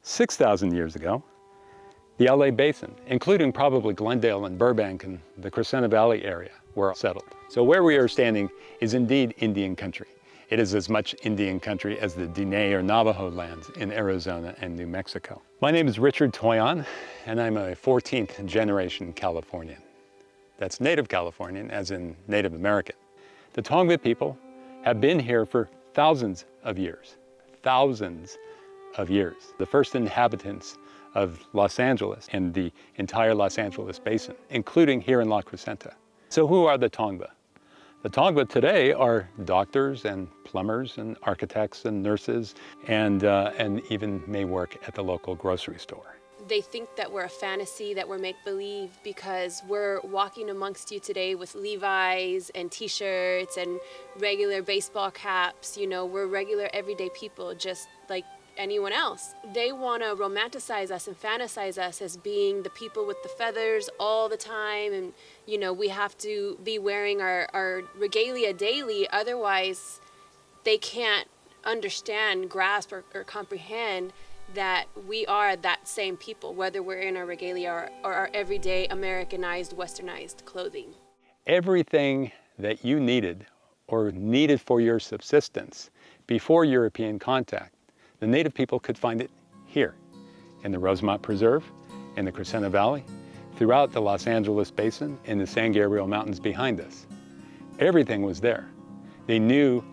6,000 years ago, the LA Basin, including probably Glendale and Burbank and the Crescenta Valley area, were settled. So where we are standing is indeed Indian country. It is as much Indian country as the Diné or Navajo lands in Arizona and New Mexico. My name is Richard Toyon, and I'm a 14th generation Californian. That's Native Californian, as in Native American. The Tongva people have been here for thousands of years. Thousands of years. The first inhabitants of Los Angeles and the entire Los Angeles basin, including here in La Crescenta. So who are the Tongva? The Tongva today are doctors and plumbers and architects and nurses and even may work at the local grocery store. They think that we're a fantasy, that we're make-believe, because we're walking amongst you today with Levi's and t-shirts and regular baseball caps. You know, we're regular everyday people, just like anyone else. They want to romanticize us and fantasize us as being the people with the feathers all the time, and you know, we have to be wearing our regalia daily, otherwise they can't understand, grasp, or comprehend that we are that same people, whether we're in our regalia or our everyday Americanized, westernized clothing. Everything that you needed or needed for your subsistence before European contact, the native people could find it here, in the Rosemont Preserve, in the Crescenta Valley, throughout the Los Angeles Basin, in the San Gabriel Mountains behind us. Everything was there. They knew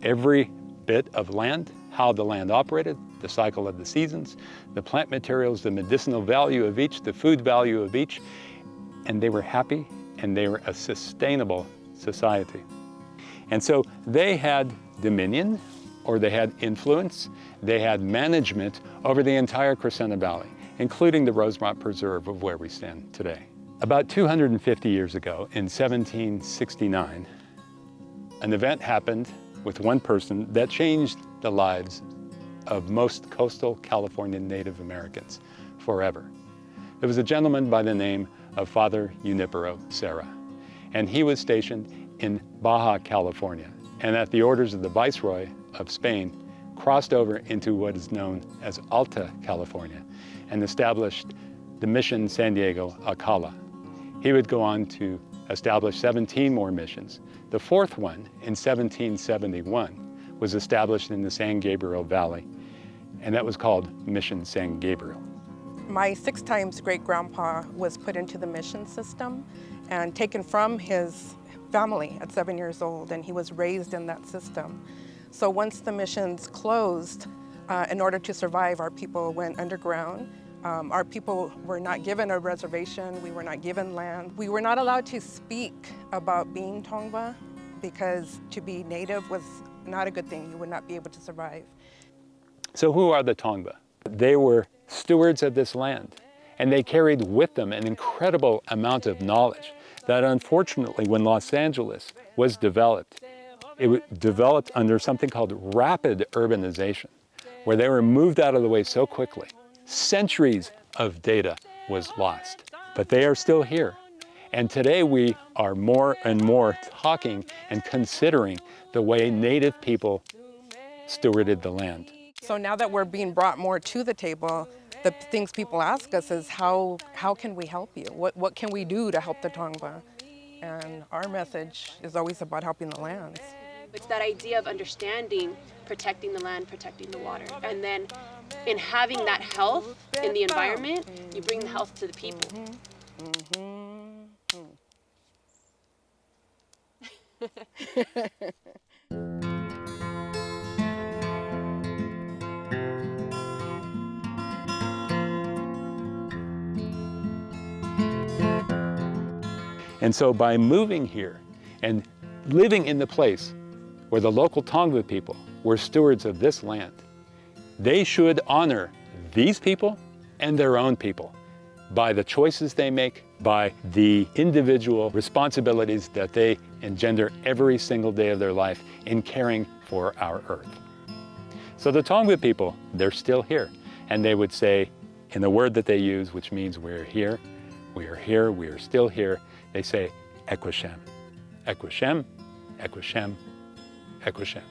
every bit of land, how the land operated, the cycle of the seasons, the plant materials, the medicinal value of each, the food value of each, and they were happy and they were a sustainable society. And so they had dominion, or they had influence, they had management over the entire Crescenta Valley, including the Rosemont Preserve of where we stand today. About 250 years ago, in 1769, an event happened with one person that changed the lives of most coastal Californian Native Americans forever. There was a gentleman by the name of Father Junipero Serra, and he was stationed in Baja California, and at the orders of the Viceroy of Spain, crossed over into what is known as Alta California and established the Mission San Diego Acala. He would go on to establish 17 more missions. The fourth one, in 1771, was established in the San Gabriel Valley, and that was called Mission San Gabriel. My 6 times great-grandpa was put into the mission system and taken from his family at 7 years old, and he was raised in that system. So once the missions closed, in order to survive, our people went underground. Our people were not given a reservation, we were not given land. We were not allowed to speak about being Tongva because to be native was not a good thing. You would not be able to survive. So who are the Tongva? They were stewards of this land, and they carried with them an incredible amount of knowledge that unfortunately, when Los Angeles was developed, it developed under something called rapid urbanization, where they were moved out of the way so quickly. Centuries of data was lost, but they are still here. And today we are more and more talking and considering the way Native people stewarded the land. So now that we're being brought more to the table, the things people ask us is how can we help you? What can we do to help the Tongva? And our message is always about helping the lands. It's that idea of understanding, protecting the land, protecting the water. And then in having that health in the environment, you bring the health to the people. And so by moving here and living in the place where the local Tongva people were stewards of this land, they should honor these people and their own people by the choices they make, by the individual responsibilities that they engender every single day of their life in caring for our earth. So the Tongva people, they're still here, and they would say, in the word that they use, which means we're here, we are still here, they say, Equishem, Equishem, Equishem, Equishem.